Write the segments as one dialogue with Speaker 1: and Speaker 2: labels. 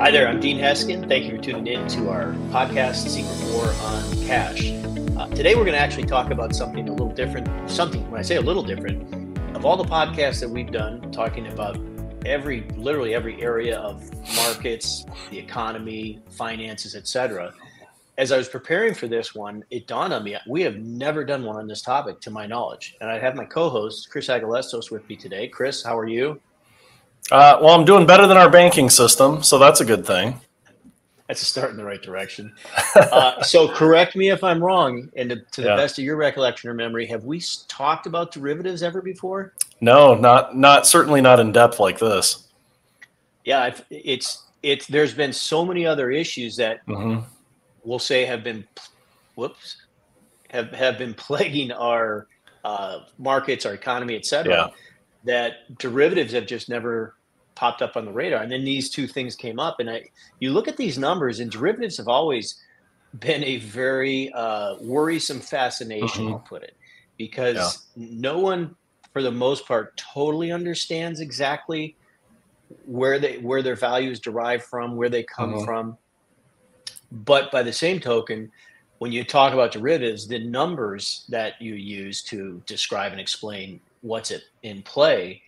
Speaker 1: Hi there, I'm Dean Heskin. Thank you for tuning in to our podcast, Secret War on Cash. Today we're going to actually talk about something a little different. When I say a little different, of all the podcasts that we've done, talking about literally every area of markets, the economy, finances, etc. As I was preparing for this one, it dawned on me, we have never done one on this topic to my knowledge. And I have my co-host, Chris Agelastos, with me today. Chris, how are you?
Speaker 2: Well, I'm doing better than our banking system, so that's a good thing.
Speaker 1: That's a start in the right direction. So correct me if I'm wrong, and to the best of your recollection or memory, have we talked about derivatives ever before?
Speaker 2: No, not certainly not in depth like this.
Speaker 1: Yeah, there's been so many other issues that we'll say have been plaguing our markets, our economy, et cetera, that derivatives have just never popped up on the radar. And then these two things came up, and you look at these numbers, and derivatives have always been a very worrisome fascination, I'll put it, because no one, for the most part, totally understands exactly where their values derive from, where they come from. But by the same token, when you talk about derivatives, the numbers that you use to describe and explain what's in play,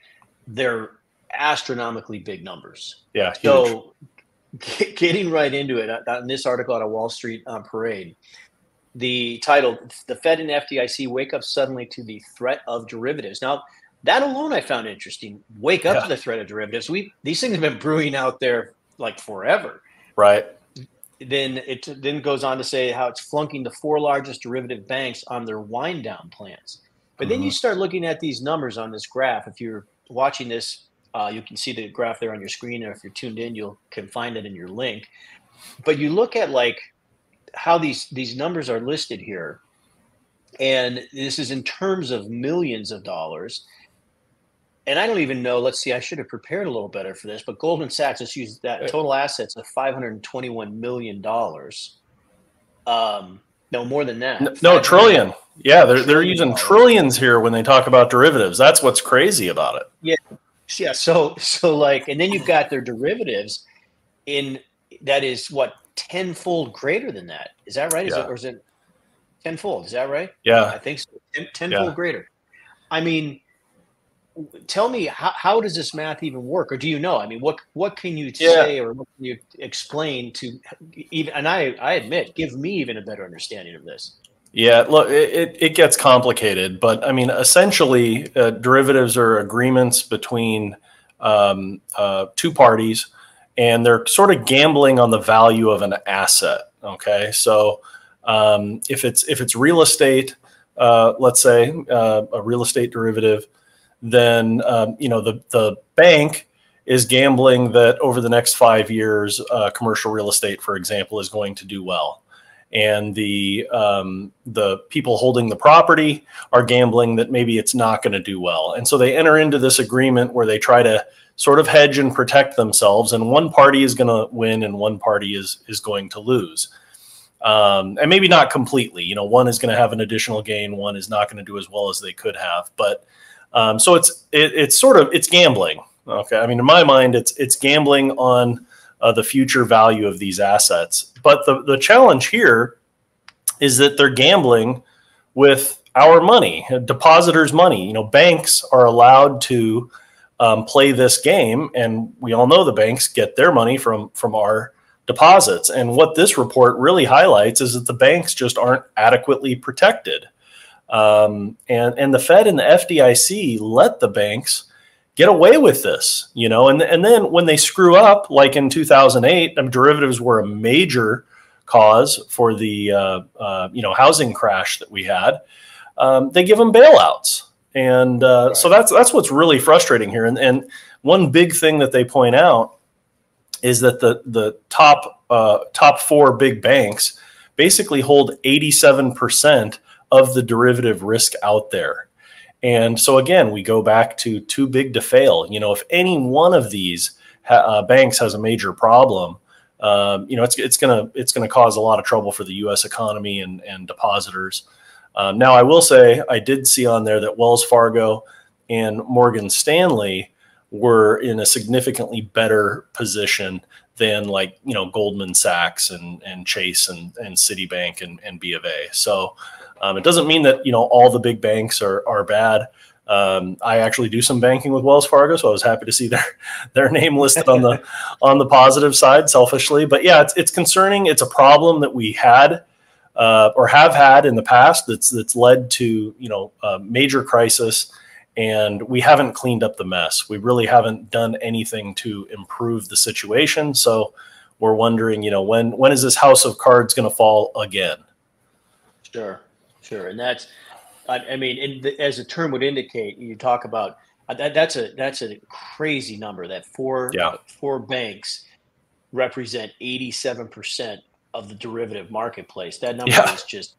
Speaker 1: they're astronomically big numbers.
Speaker 2: Yeah.
Speaker 1: So getting right into it, on this article out of Wall Street Parade, the title, "The Fed and FDIC Wake Up Suddenly to the Threat of Derivatives." Now, that alone I found interesting. Wake up to the threat of derivatives. These things have been brewing out there like forever.
Speaker 2: Right.
Speaker 1: Then it goes on to say how it's flunking the four largest derivative banks on their wind down plans. But then you start looking at these numbers on this graph. If you're watching this, you can see the graph there on your screen, or if you're tuned in, you can find it in your link. But you look at like how these numbers are listed here, and this is in terms of millions of dollars. And I don't even know, let's see, I should have prepared a little better for this, but Goldman Sachs just used that total assets of $521 million. No, more than that.
Speaker 2: No, trillion. Yeah, they're using trillions here when they talk about derivatives. That's what's crazy about it.
Speaker 1: Yeah. So like, and then you've got their derivatives that is what, tenfold greater than that. Is that right?
Speaker 2: Yeah.
Speaker 1: Or is it tenfold? Is that right?
Speaker 2: Yeah.
Speaker 1: I think so. Tenfold greater. I mean, tell me, how does this math even work? Or do you know? I mean, what can you say, or what can you explain to even, and I admit, give me even a better understanding of this.
Speaker 2: Yeah, look, it gets complicated, but I mean, essentially, derivatives are agreements between two parties, and they're sort of gambling on the value of an asset. Okay, so if it's real estate, let's say a real estate derivative, then the bank is gambling that over the next 5 years, commercial real estate, for example, is going to do well. And the people holding the property are gambling that maybe it's not going to do well. And so they enter into this agreement where they try to sort of hedge and protect themselves. And one party is going to win and one party is going to lose. And maybe not completely. One is going to have an additional gain. One is not going to do as well as they could have. But so it's gambling. Okay. I mean, in my mind, it's gambling on the future value of these assets. But the challenge here is that they're gambling with our money, depositors' money. Banks are allowed to play this game, and we all know the banks get their money from our deposits. And what this report really highlights is that the banks just aren't adequately protected. And the Fed and the FDIC let the banks get away with this, and then when they screw up, like in 2008, derivatives were a major cause for the housing crash that we had. They give them bailouts, and so that's what's really frustrating here. And one big thing that they point out is that the top four big banks basically hold 87% of the derivative risk out there. And so again, we go back to too big to fail. If any one of these banks has a major problem, it's gonna cause a lot of trouble for the U.S. economy and depositors. Now, I will say I did see on there that Wells Fargo and Morgan Stanley were in a significantly better position than like, Goldman Sachs and Chase and Citibank and B of A. So it doesn't mean that, all the big banks are bad. I actually do some banking with Wells Fargo, so I was happy to see their name listed on the positive side, selfishly. But yeah, it's concerning. It's a problem that we had or have had in the past that's led to a major crisis, and we haven't cleaned up the mess. We really haven't done anything to improve the situation. So we're wondering, when is this house of cards going to fall again?
Speaker 1: Sure. And that's, I mean, as the term would indicate, you talk about that's a crazy number that four banks represent 87% of the derivative marketplace. That number is just,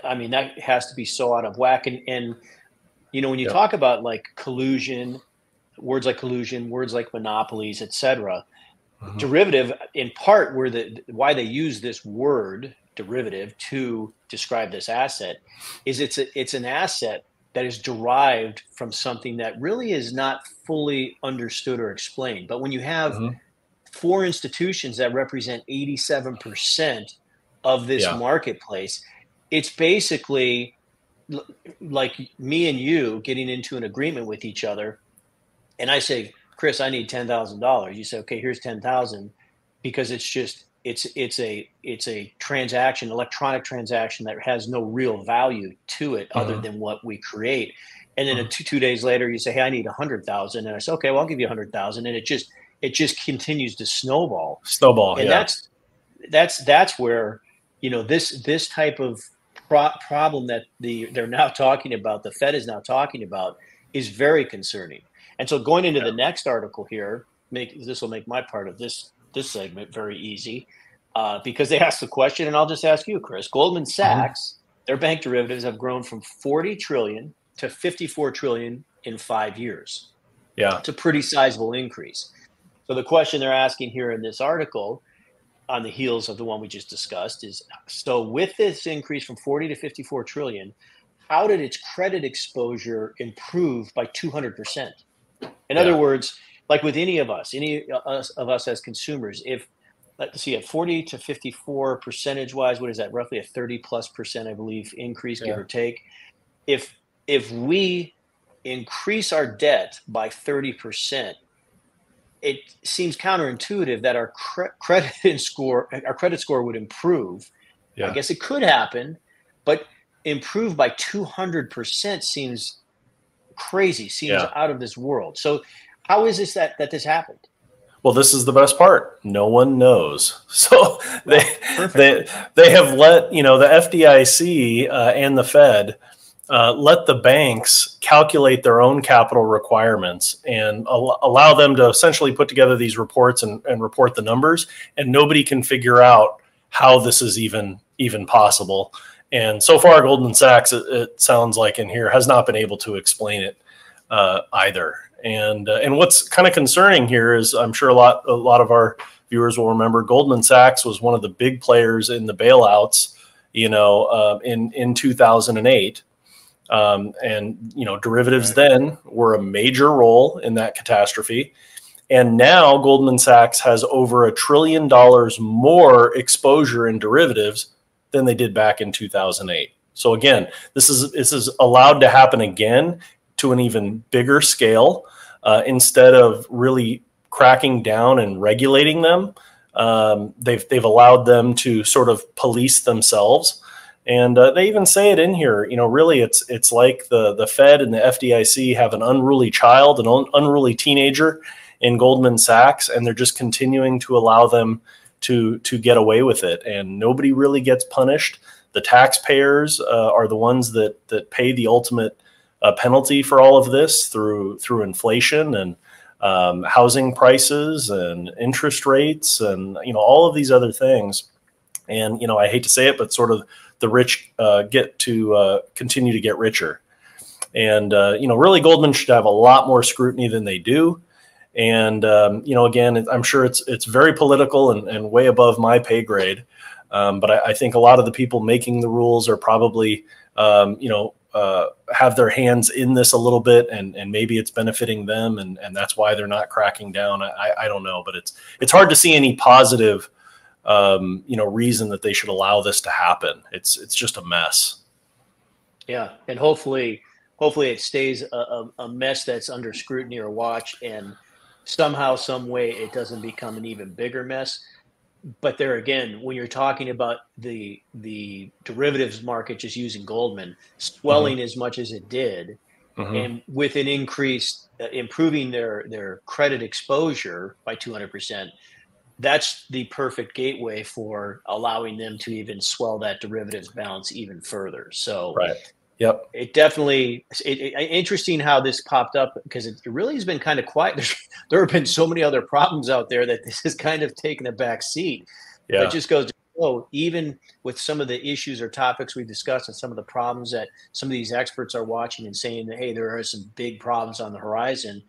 Speaker 1: I mean, that has to be so out of whack. And when you talk about like collusion, words like monopolies, et cetera, derivative, in part, why they use this word derivative to describe this asset is it's an asset that is derived from something that really is not fully understood or explained. But when you have four institutions that represent 87% of this marketplace, it's basically like me and you getting into an agreement with each other. And I say, Chris, I need $10,000. You say, okay, here's 10,000, because it's a transaction, electronic transaction that has no real value to it other than what we create. And then 2 days later, you say, hey, I need 100,000. And I say, okay, well, I'll give you 100,000. And it just continues to snowball. And that's where, this type of problem that they're now talking about, the Fed is now talking about, is very concerning. And so going into the next article here, this will make my part of this segment very easy, because they asked the question, and I'll just ask you, Chris. Goldman Sachs, their bank derivatives have grown from 40 trillion to 54 trillion in 5 years.
Speaker 2: Yeah,
Speaker 1: it's a pretty sizable increase. So the question they're asking here in this article, on the heels of the one we just discussed, is, so with this increase from 40 to 54 trillion, how did its credit exposure improve by 200%? In other words, like with any of us as consumers, if, let's see, at 40 to 54 percentage wise, what is that? Roughly a 30+%, I believe, increase, give or take. If we increase our debt by 30%, it seems counterintuitive that our credit score would improve. I guess it could happen, but improve by 200% seems crazy, seems out of this world. So how is this that this happened?
Speaker 2: Well, this is the best part. No one knows. So they have let, the FDIC and the Fed let the banks calculate their own capital requirements and allow them to essentially put together these reports and report the numbers. And nobody can figure out how this is even possible. And so far, Goldman Sachs, it sounds like in here, has not been able to explain it either. And what's kind of concerning here is, I'm sure a lot of our viewers will remember, Goldman Sachs was one of the big players in the bailouts, in 2008. And derivatives then were a major role in that catastrophe. And now Goldman Sachs has over $1 trillion more exposure in derivatives than they did back in 2008. So again, this is allowed to happen again to an even bigger scale. Instead of really cracking down and regulating them, they've allowed them to sort of police themselves. And they even say it in here, really it's like the Fed and the FDIC have an unruly child, an unruly teenager in Goldman Sachs, and they're just continuing to allow them to get away with it. And nobody really gets punished. The taxpayers are the ones that pay the ultimate penalty for all of this through inflation and housing prices and interest rates and all of these other things. And I hate to say it, but sort of the rich get to continue to get richer. And really, Goldman should have a lot more scrutiny than they do. And again, I'm sure it's very political and way above my pay grade. But I think a lot of the people making the rules are probably have their hands in this a little bit, and maybe it's benefiting them, and that's why they're not cracking down. I don't know, but it's hard to see any positive reason that they should allow this to happen. It's just a mess.
Speaker 1: Yeah, and hopefully it stays a mess that's under scrutiny or watch, and somehow, some way, it doesn't become an even bigger mess. But there again, when you're talking about the derivatives market, just using Goldman swelling as much as it did, and with an increase, improving their credit exposure by 200%, that's the perfect gateway for allowing them to even swell that derivatives balance even further. So,
Speaker 2: right. Yep.
Speaker 1: It definitely interesting how this popped up, because it really has been kind of quiet. There have been so many other problems out there that this has kind of taken a back seat.
Speaker 2: Yeah.
Speaker 1: But just goes to show, even with some of the issues or topics we discussed and some of the problems that some of these experts are watching and saying that, hey, there are some big problems on the horizon.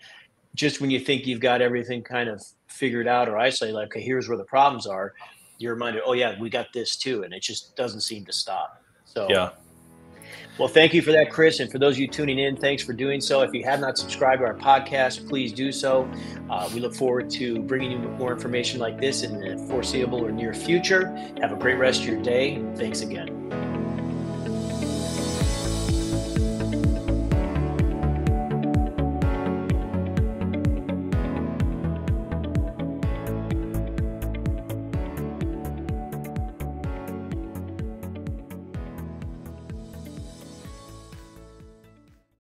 Speaker 1: Just when you think you've got everything kind of figured out or isolated, like, okay, here's where the problems are, you're reminded, oh yeah, we got this too. And it just doesn't seem to stop. So
Speaker 2: yeah.
Speaker 1: Well, thank you for that, Chris. And for those of you tuning in, thanks for doing so. If you have not subscribed to our podcast, please do so. We look forward to bringing you more information like this in the foreseeable or near future. Have a great rest of your day. Thanks again.